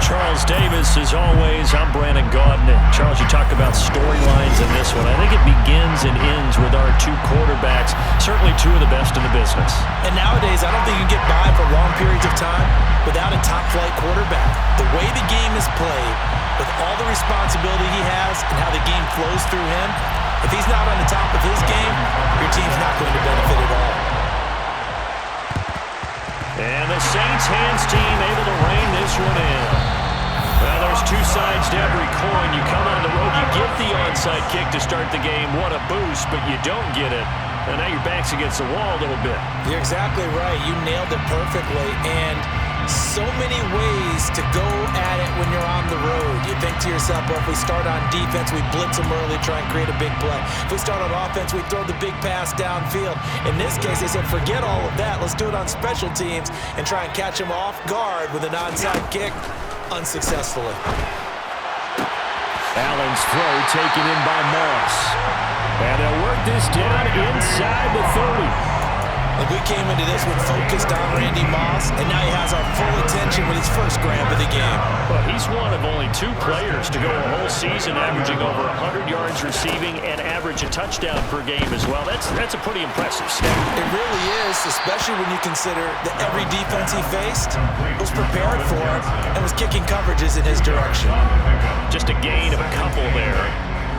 Charles Davis, as always, I'm Brandon Gaudin. Charles, you talk about storylines in this one. I think it begins and ends with our two quarterbacks, certainly two of the best in the business. And nowadays, I don't think you can get by for long periods of time without a top-flight quarterback. The way the game is played, with all the responsibility he has and how the game flows through him, if he's not on the top of his game, your team's not going to benefit at all. And the Saints hands team able to rein this one in. Well, there's two sides to every coin. You come on the road, you get the onside kick to start the game. What a boost, but you don't get it. And now your back's against the wall a little bit. You're exactly right. You nailed it perfectly. And so many ways to go at it when you're on the road. You think to yourself, well, if we start on defense, we blitz them early, try and create a big play. If we start on offense, we throw the big pass downfield. In this case, they said, forget all of that. Let's do it on special teams and try and catch them off guard with an onside kick unsuccessfully. Allen's throw taken in by Moss. And they'll work this down inside the 30. We came into this one focused on Randy Moss, and now he has our full attention with his first grab of the game. Well, he's one of only two players to go a whole season averaging over 100 yards receiving and average a touchdown per game as well. That's a pretty impressive stat. It really is, especially when you consider that every defense he faced was prepared for him and was kicking coverages in his direction. Just a gain of a couple there.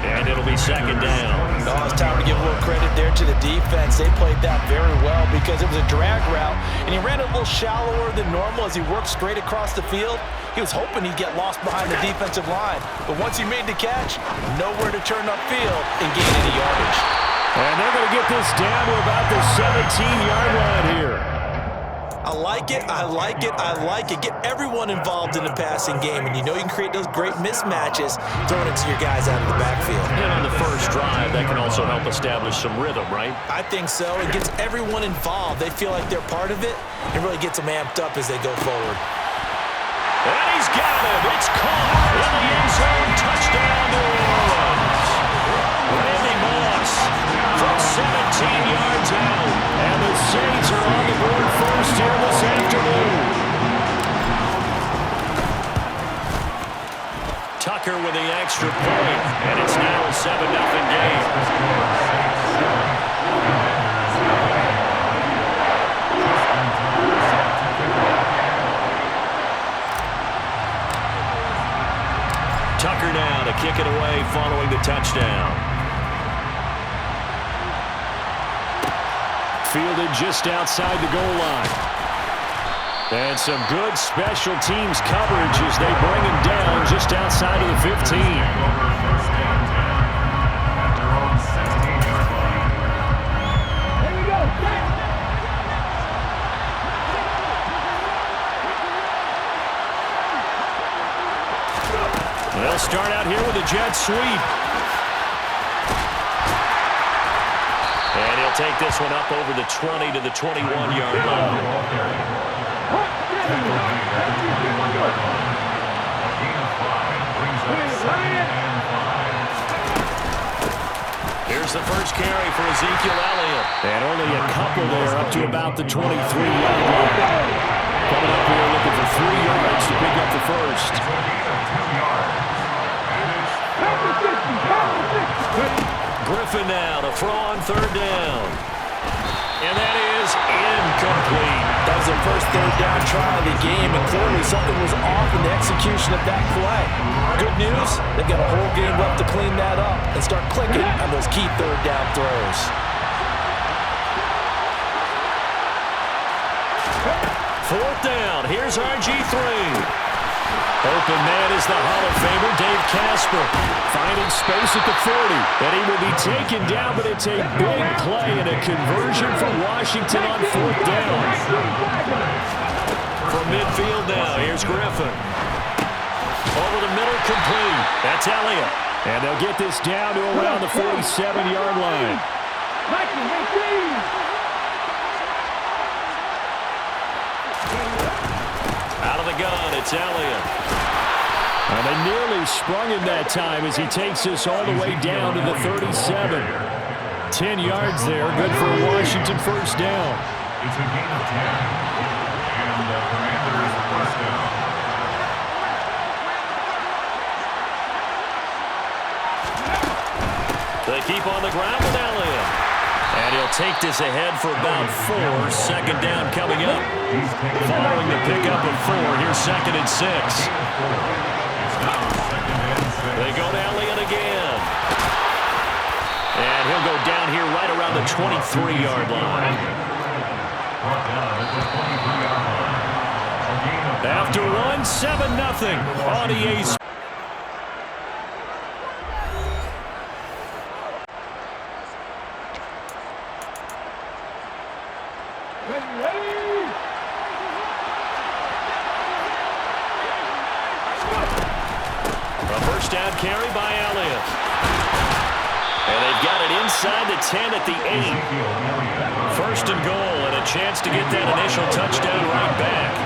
And it'll be second down. No, it's time to give a little credit there to the defense. They played that very well because it was a drag route, and he ran a little shallower than normal as he worked straight across the field. He was hoping he'd get lost behind the defensive line, but once he made the catch, nowhere to turn upfield and gain any yardage. And they're going to get this down to about the 17-yard line here. I like it, I like it, I like it. Get everyone involved in the passing game, and you know you can create those great mismatches throwing it to your guys out of the backfield. And on the first drive, that can also help establish some rhythm, right? I think so. It gets everyone involved. They feel like they're part of it, and really gets them amped up as they go forward. And he's got it. It's caught in the end zone. Touchdown, New Orleans. Randy Moss from 17 yards out. And the Saints are on the board first here this afternoon. Tucker with the extra point, and it's now a 7-0 game. Tucker now to kick it away following the touchdown. Fielded just outside the goal line. And some good special teams coverage as they bring him down just outside of the 15. They'll start out here with a jet sweep. And he'll take this one up over the 20 to the 21-yard line. Here's the first carry for Ezekiel Elliott. And only a couple there up to about the 23-yard line. Coming up here looking for 3 yards to pick up the first. Griffin now to throw on third down. And that is incomplete. That was their first third down try of the game, and clearly something was off in the execution of that play. Good news, they've got a whole game left to clean that up and start clicking on those key third down throws. Fourth down, here's RG3. Open man is the Hall of Famer, Dave Casper, finding space at the 40. And he will be taken down, but it's a big play and a conversion for Washington on fourth down. From midfield now, here's Griffin. Over the middle, complete. That's Elliott. And they'll get this down to around the 47-yard line. Out of the gun, it's Elliott. And they nearly sprung him that time as he takes us all the way down to the 37. 10 yards there, good for a Washington first down. It's a gain of 10, and the commander is the first down. deep on the ground with Elliott. And he'll take this ahead for about 4. Second down coming up. Following the pickup of 4, here's 2nd and 6. They go to Elliott again. And he'll go down here right around the 23-yard line. After 1, 7-0 on EA. A first down carry by Elliott. And they've got it inside the 10 at the 8. First and goal, and a chance to get that initial touchdown right back.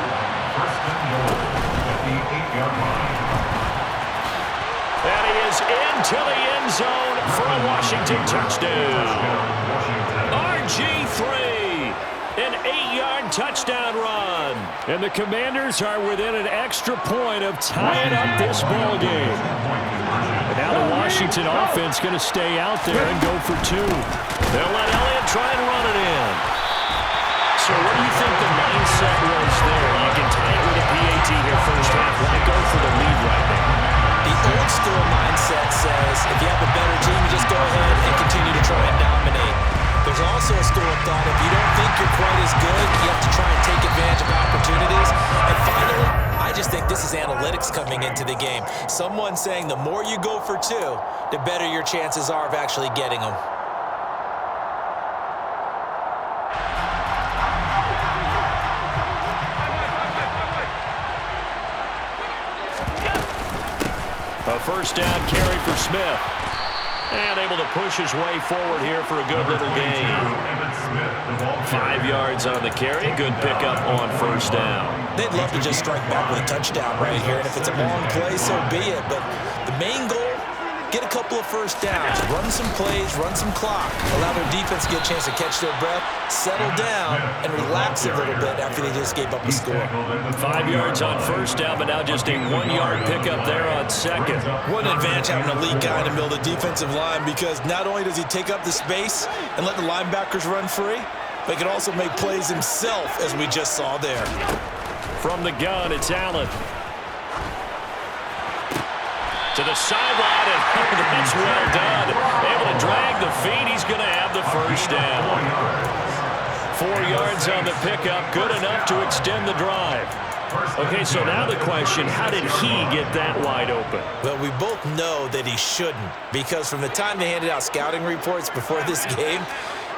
And he is into the end zone for a Washington touchdown. RG3, an 8-yard touchdown run. And the Commanders are within an extra point of tying up this ball game. And now the Washington offense going to stay out there and go for 2. They'll let Elliott try and run it in. So what do you think the mindset was there? You can tie it with a PAT here first half. Why go for the lead right now? The old school mindset says if you have a better team, you just go ahead and continue to try and dominate. There's also a school of thought if you don't think you're quite as good, you have to try and take advantage of opportunities. And finally, I just think this is analytics coming into the game. Someone saying the more you go for 2, the better your chances are of actually getting them. A first down carry for Smith. And able to push his way forward here for a good little gain. 5 yards on the carry. Good pickup on first down. They'd love to just strike back with a touchdown right here. And if it's a long play, so be it. But the main goal, get a couple of first downs. Run some plays, run some clock. Allow their defense to get a chance to catch their breath, settle down, and relax a little bit after they just gave up a score. 5 yards on first down, but now just a 1-yard pickup there on second. What an advantage having an elite guy in the middle of the defensive line, because not only does he take up the space and let the linebackers run free, but he can also make plays himself, as we just saw there. From the gun, it's Allen. To the sideline, and that's well done. Able to drag the feet. He's going to have the first down. 4 yards on the pickup, good enough to extend the drive. Okay, so now the question, how did he get that wide open? Well, we both know that he shouldn't, because from the time they handed out scouting reports before this game,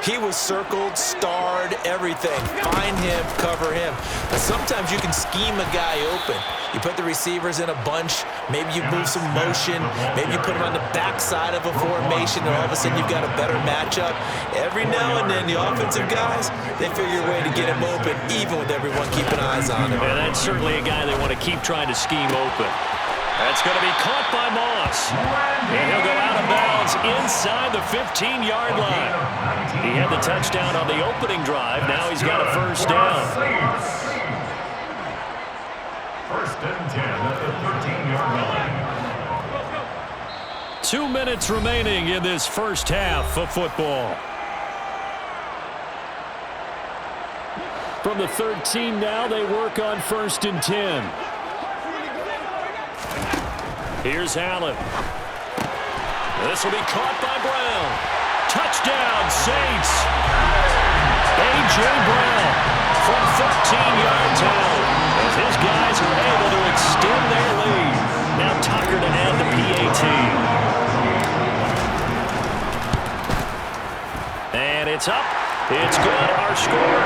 he was circled, starred, everything. Find him, cover him. But sometimes you can scheme a guy open. You put the receivers in a bunch. Maybe you move some motion. Maybe you put him on the backside of a formation, and all of a sudden you've got a better matchup. Every now and then, the offensive guys, they figure a way to get him open, even with everyone keeping eyes on him. Yeah, that's certainly a guy they want to keep trying to scheme open. That's going to be caught by Moss. And he'll go out of bounds inside the 15-yard line. He had the touchdown on the opening drive. Now he's got a first down. First and 10 at the 13-yard line. 2 minutes remaining in this first half of football. From the 13 now, they work on first and 10. Here's Allen. This will be caught by Brown. Touchdown, Saints. A.J. Brown from 13 yards out. As his guys are able to extend their lead. Now Tucker to add the PAT. And it's up. It's good. Our score,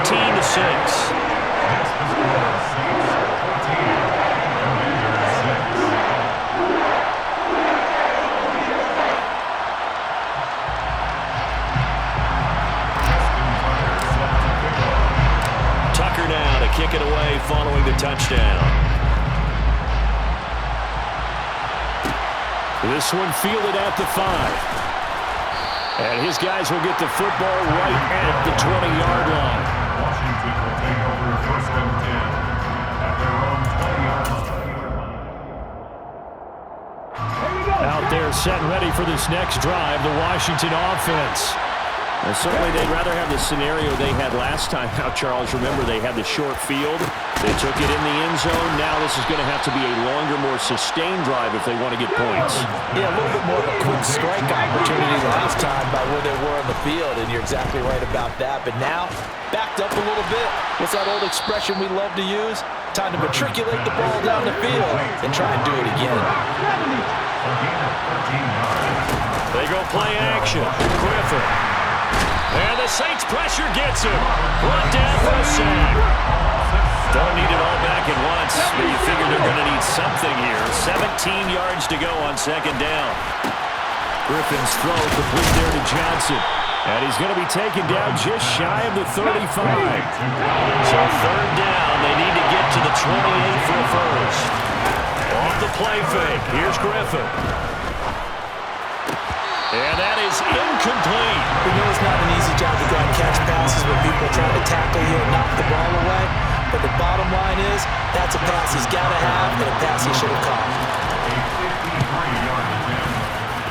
14-6. Kick it away following the touchdown. This one fielded at the 5. And his guys will get the football right at the 20-yard line. Washington will take over first and 10 at their own 20-yard line. Out there They're set and ready for this next drive, the Washington offense. And certainly they'd rather have the scenario they had last time out, Charles. Remember, they had the short field. They took it in the end zone. Now this is going to have to be a longer, more sustained drive if they want to get points. Yeah, a little bit more of a quick strike opportunity last time by where they were on the field, and you're exactly right about that. But now, backed up a little bit. What's that old expression we love to use? Time to matriculate the ball down the field and try and do it again. They go play action. Griffin. And the Saints pressure gets him. Brought down for a sack. Don't need it all back at once, but you figure they're going to need something here. 17 yards to go on second down. Griffin's throw complete there to Johnson. And he's going to be taken down just shy of the 35. So third down, they need to get to the 28 for a first. Off the play fake, here's Griffin. And that is incomplete. We know it's not an easy job to go and catch passes when people are trying to tackle you and knock the ball away. But the bottom line is, that's a pass he's got to have and a pass he should have caught.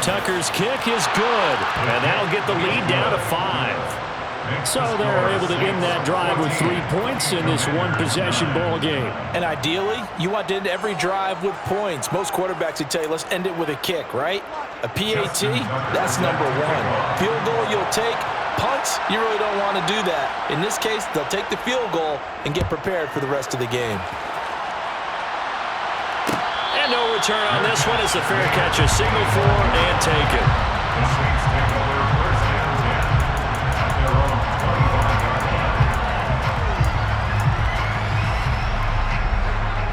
Tucker's kick is good, and that'll get the lead down to 5. So they're able to end that drive with 3 points in this one-possession ball game. And ideally, you want to end every drive with points. Most quarterbacks would tell you, let's end it with a kick, right? A PAT, that's number one. Field goal you'll take. Punts, you really don't want to do that. In this case, they'll take the field goal and get prepared for the rest of the game. And no return on this one as the fair catch is signaled for and taken.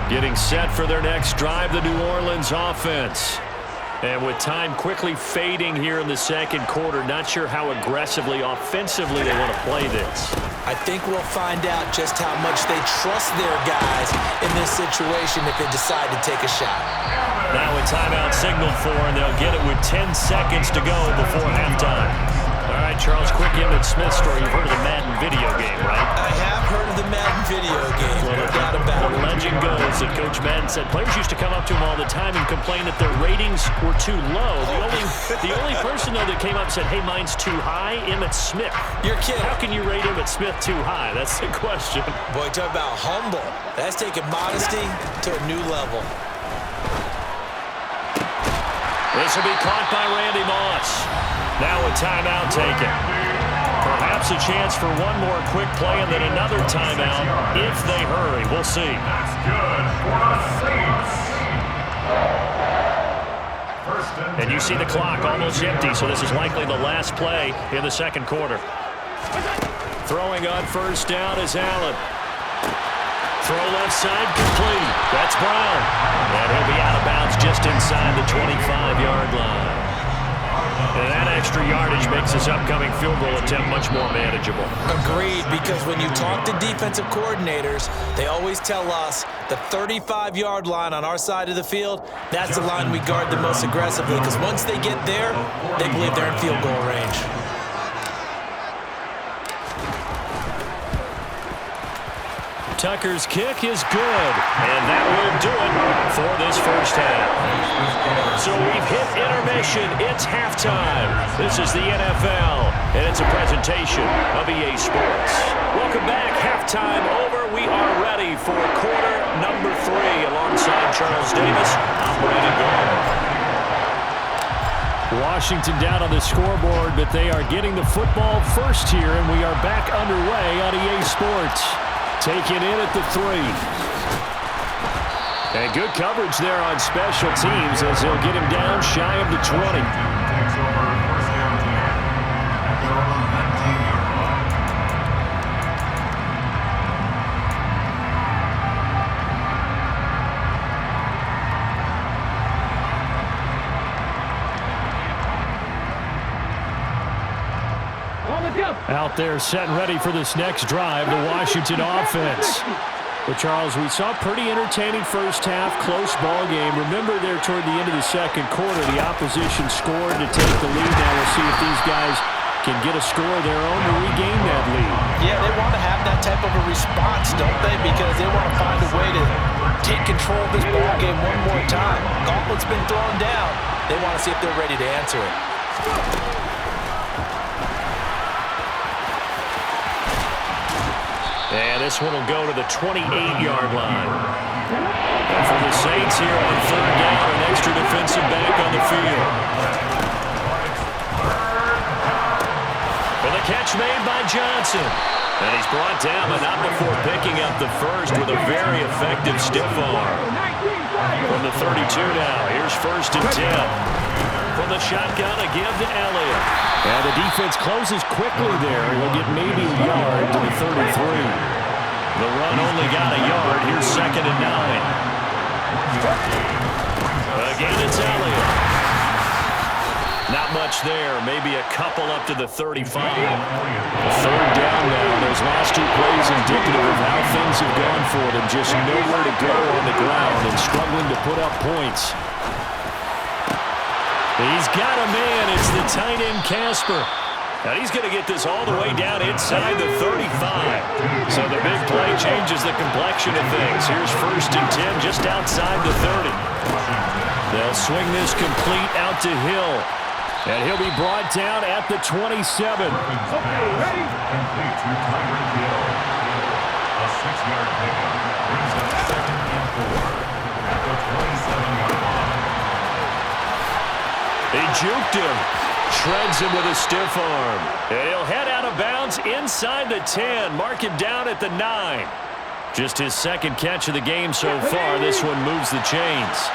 Getting set for their next drive, the New Orleans offense. And with time quickly fading here in the second quarter, not sure how aggressively, offensively they want to play this. I think we'll find out just how much they trust their guys in this situation if they decide to take a shot. Now a timeout signaled for, and they'll get it with 10 seconds to go before halftime. All right, Charles, quick Emmitt Smith story. You've heard of the Madden video game, right? I have heard of the Madden video game, no doubt about it. The legend goes that Coach Madden said players used to come up to him all the time and complain that their ratings were too low. The only person, though, that came up and said, hey, mine's too high, Emmitt Smith. You're kidding. How can you rate Emmitt Smith too high? That's the question. Boy, talk about humble. That's taking modesty to a new level. This will be caught by Randy Moss. Now a timeout taken. Perhaps a chance for one more quick play and then another timeout if they hurry. We'll see. That's good for the Saints. And you see the clock almost empty, so this is likely the last play in the second quarter. Throwing on first down is Allen. Throw left side complete. That's Brown. And he'll be out of bounds just inside the 25-yard line. And that extra yardage makes this upcoming field goal attempt much more manageable. Agreed, because when you talk to defensive coordinators, they always tell us the 35-yard line on our side of the field, that's the line we guard the most aggressively, because once they get there, they believe they're in field goal range. Tucker's kick is good, and that will do it for this first half. So we've hit intermission. It's halftime. This is the NFL, and it's a presentation of EA Sports. Welcome back. Halftime over. We are ready for quarter number 3. Alongside Charles Davis, I'm Brandon Gordon. Washington down on the scoreboard, but they are getting the football first here, and we are back underway on EA Sports. Taken in at the 3. And good coverage there on special teams as they'll get him down shy of the 20. Out there set and ready for this next drive, the Washington offense. But Charles, we saw a pretty entertaining first half, close ball game. Remember there toward the end of the second quarter, the opposition scored to take the lead. Now we'll see if these guys can get a score of their own to regain that lead. Yeah, they want to have that type of a response, don't they? Because they want to find a way to take control of this ball game one more time. Gauntlet's been thrown down. They want to see if they're ready to answer it. And this one will go to the 28-yard line. And for the Saints here on third down, an extra defensive back on the field. For the catch made by Johnson. And he's brought down, but not before picking up the first with a very effective stiff arm. From the 32 now, here's 1st and 10. From the shotgun, a give to Elliott. And the defense closes quickly there. He'll get maybe a yard to the 33. The run only got a yard. Here's 2nd and 9. Again, it's Elliott. Not much there. Maybe a couple up to the 35. Third down now. Those last 2 plays indicative of how things have gone for them. Just nowhere to go on the ground and struggling to put up points. He's got a man. It's the tight end, Casper. And he's going to get this all the way down inside the 35. So the big play changes the complexion of things. Here's 1st and 10 just outside the 30. They'll swing this complete out to Hill. And he'll be brought down at the 27. Complete to Tyreek Hill. A 6-yard pickup brings up 2nd and 4 at the 27-yard line. He juked him. Shreds him with a stiff arm. And he'll head out of bounds inside the 10. Mark him down at the 9. Just his 2nd catch of the game so far. This one moves the chains.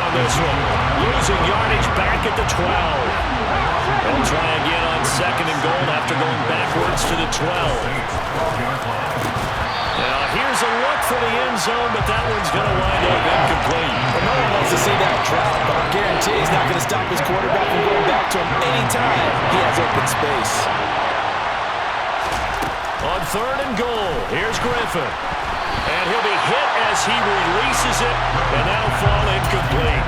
This one, losing yardage back at the 12. They'll try again on 2nd and goal after going backwards to the 12. Now here's a look for the end zone, but that one's going to wind up incomplete. Well, no one wants to see that drop, but I guarantee he's not going to stop his quarterback from going back to him anytime he has open space. On 3rd and goal, here's Griffin. And he'll be hit as he releases it, and that'll fall incomplete.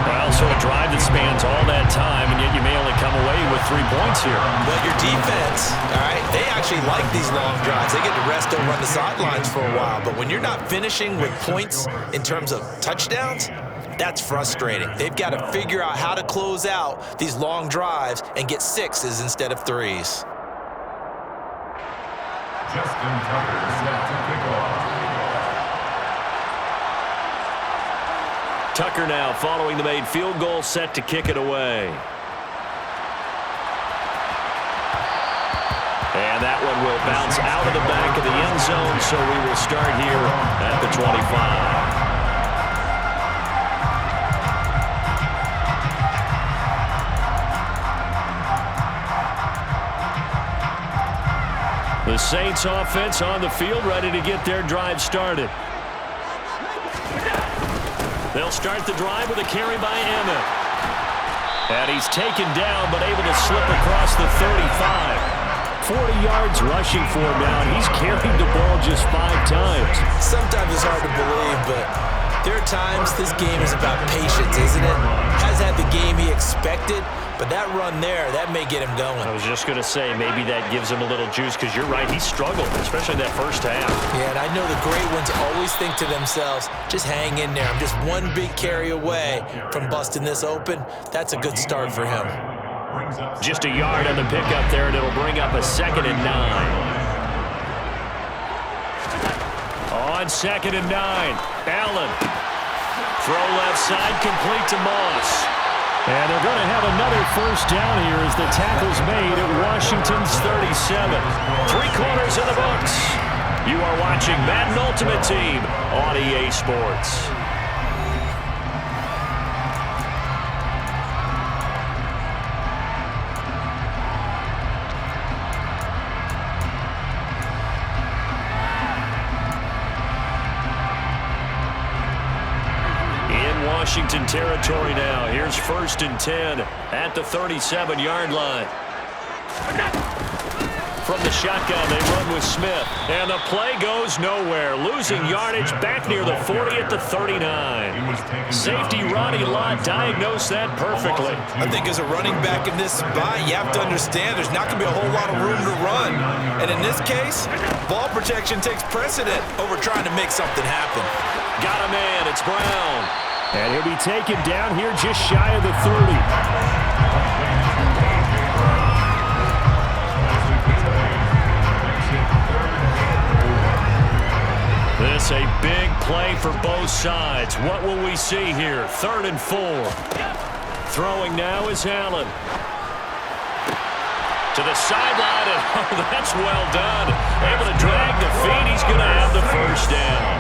Well, so a drive that spans all that time, and yet you may only come away with 3 points here. But your defense, all right, they actually like these long drives. They get to rest over on the sidelines for a while. But when you're not finishing with points in terms of touchdowns, that's frustrating. They've got to figure out how to close out these long drives and get 6s instead of 3s. Justin Tucker set to kick off. Tucker now following the made field goal, set to kick it away. And that one will bounce out of the back of the end zone, so we will start here at the 25. The Saints offense on the field, ready to get their drive started. They'll start the drive with a carry by Emmett. And he's taken down, but able to slip across the 35. 40 yards rushing for him now, and he's carried the ball just 5 times. Sometimes it's hard to believe, but there are times this game is about patience, isn't it? Has had the game he expected, but that run there, that may get him going. I was just going to say, maybe that gives him a little juice, because you're right, he struggled, especially that first half. Yeah, and I know the great ones always think to themselves, just hang in there. I'm just one big carry away from busting this open. That's a good start for him. Just a yard on the pickup there, and it'll bring up a 2nd and 9. On 2nd and 9, Allen. Throw left side, complete to Moss. And they're going to have another first down here as the tackle's made at Washington's 37. 3 quarters in the books. You are watching Madden Ultimate Team on EA Sports. Washington territory now. Here's 1st and 10 at the 37-yard line. From the shotgun, they run with Smith. And the play goes nowhere. Losing yardage back near the 40 at the 39. Safety Ronnie Lott diagnosed that perfectly. I think as a running back in this spot, you have to understand there's not going to be a whole lot of room to run. And in this case, ball protection takes precedent over trying to make something happen. Got a man. It's Brown. And he'll be taken down here just shy of the 30. This a big play for both sides. What will we see here? 3rd and 4. Throwing now is Allen. To the sideline, and oh, that's well done. Able to drag the feet. He's going to have the first down.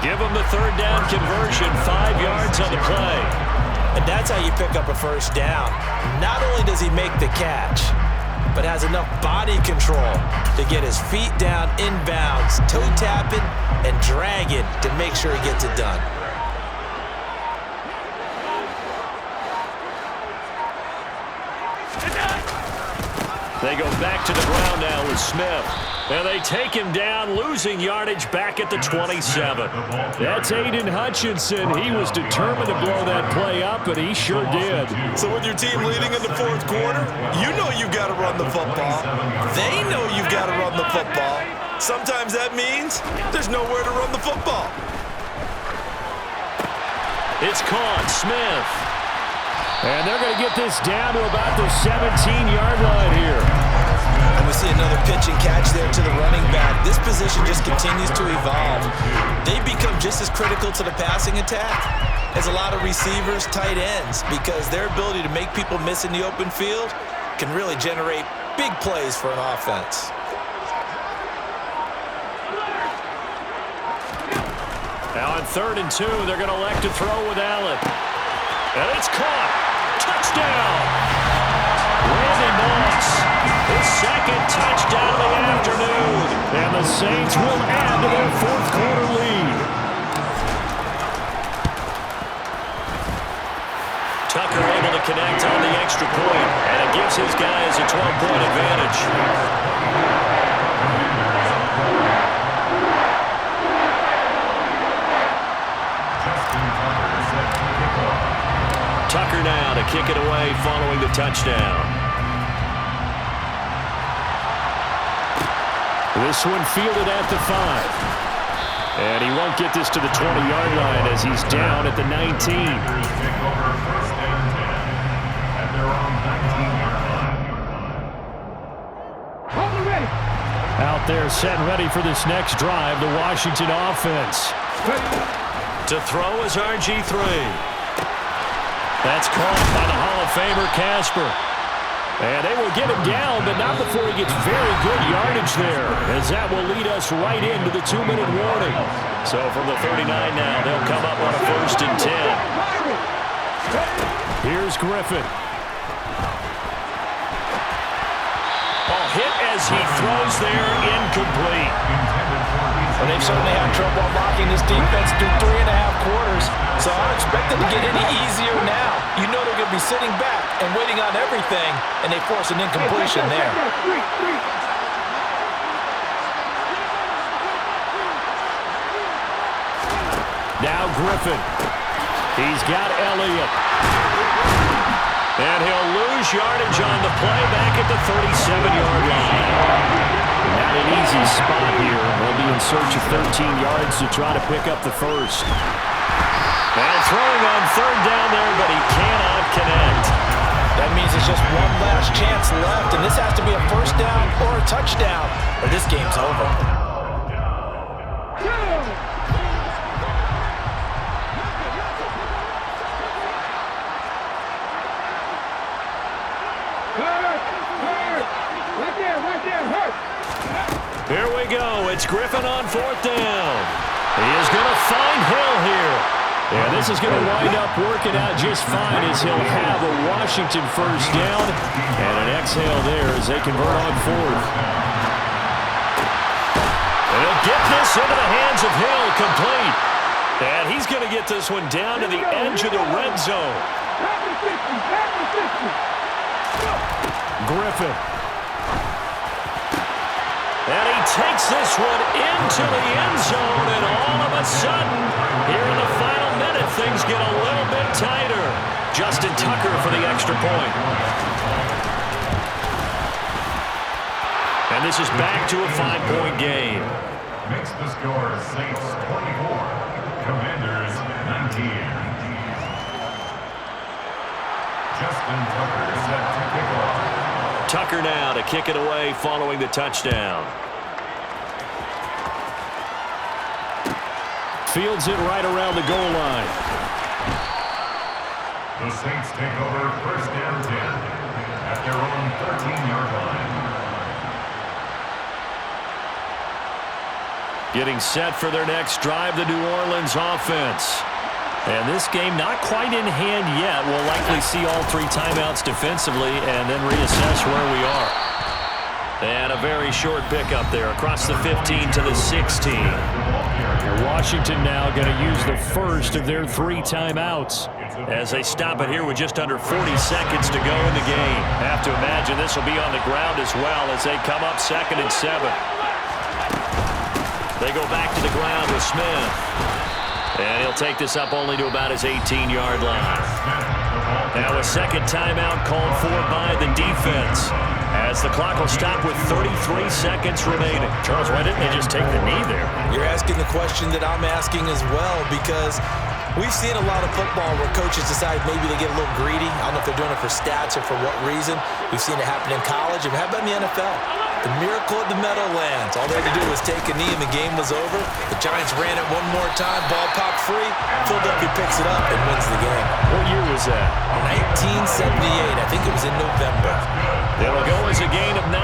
Give him the 3rd down conversion. 5 yards on the play. And that's how you pick up a first down. Not only does he make the catch, but has enough body control to get his feet down inbounds, toe tapping, and dragging to make sure he gets it done. They go back to the ground now with Smith. And they take him down, losing yardage back at the 27. That's Aiden Hutchinson. He was determined to blow that play up, and he sure did. So with your team leading in the 4th quarter, you know you've got to run the football. They know you've got to run the football. Sometimes that means there's nowhere to run the football. It's caught. Smith. And they're going to get this down to about the 17-yard line here. And we see another pitch and catch there to the running back. This position just continues to evolve. They become just as critical to the passing attack as a lot of receivers, tight ends, because their ability to make people miss in the open field can really generate big plays for an offense. Now on 3rd and 2, they're going to elect to throw with Allen. And it's caught. Touchdown. Randy Moss, his 2nd touchdown of the afternoon. And the Saints will add to their 4th quarter lead. Tucker able to connect on the extra point, and it gives his guys a 12-point advantage. Tucker now to kick it away following the touchdown. This one fielded at the 5. And he won't get this to the 20-yard line as he's down at the 19. Out there set and ready for this next drive, the Washington offense. To throw is RG3. That's caught by the Hall of Famer Casper. And they will get him down, but not before he gets very good yardage there, as that will lead us right into the 2-minute warning. So from the 39 now, they'll come up on a 1st and 10. Here's Griffin. Ball hit as he throws there, incomplete. Well, they've certainly had trouble unlocking this defense through 3.5 quarters, so I don't expect it to get any easier now. You know they're going to be sitting back and waiting on everything, and they force an incompletion there. Now Griffin. He's got Elliott. And he'll lose yardage on the play back at the 37-yard line. Not an easy spot here. They'll be in search of 13 yards to try to pick up the first. And throwing on 3rd down there, but he cannot connect. That means it's just one last chance left, and this has to be a first down or a touchdown, or this game's over. Here we go. It's Griffin on 4th down. He is going to find Hill here. Yeah, this is going to wind up working out just fine as he'll have a Washington first down and an exhale there as they convert on 4th. They'll get this into the hands of Hill, complete. And he's going to get this one down to the edge of the red zone. Griffin. And he takes this one into the end zone, and all of a sudden, here in the final minute, things get a little bit tighter. Justin Tucker for the extra point. And this is back to a 5-point game. Makes the score Saints 24, Commanders 19. Justin Tucker set to kick off. Tucker now to kick it away following the touchdown. Fields it right around the goal line. The Saints take over first and 10 at their own 13-yard line. Getting set for their next drive, the New Orleans offense. And this game not quite in hand yet. We'll likely see all 3 timeouts defensively and then reassess where we are. And a very short pickup there across the 15 to the 16. And Washington now going to use the first of their 3 timeouts as they stop it here with just under 40 seconds to go in the game. Have to imagine this will be on the ground as well as they come up 2nd and 7. They go back to the ground with Smith. And he'll take this up only to about his 18-yard line. Now a second timeout called for by the defense as the clock will stop with 33 seconds remaining. Charles, why didn't they just take the knee there? You're asking the question that I'm asking as well, because we've seen a lot of football where coaches decide maybe they get a little greedy. I don't know if they're doing it for stats or for what reason. We've seen it happen in college. And how about in the NFL? The miracle of the Meadowlands. All they had to do was take a knee and the game was over. The Giants ran it one more time. Ball popped free. Philadelphia picks it up and wins the game. What year was that? 1978. I think it was in November. It'll go as a gain of 9.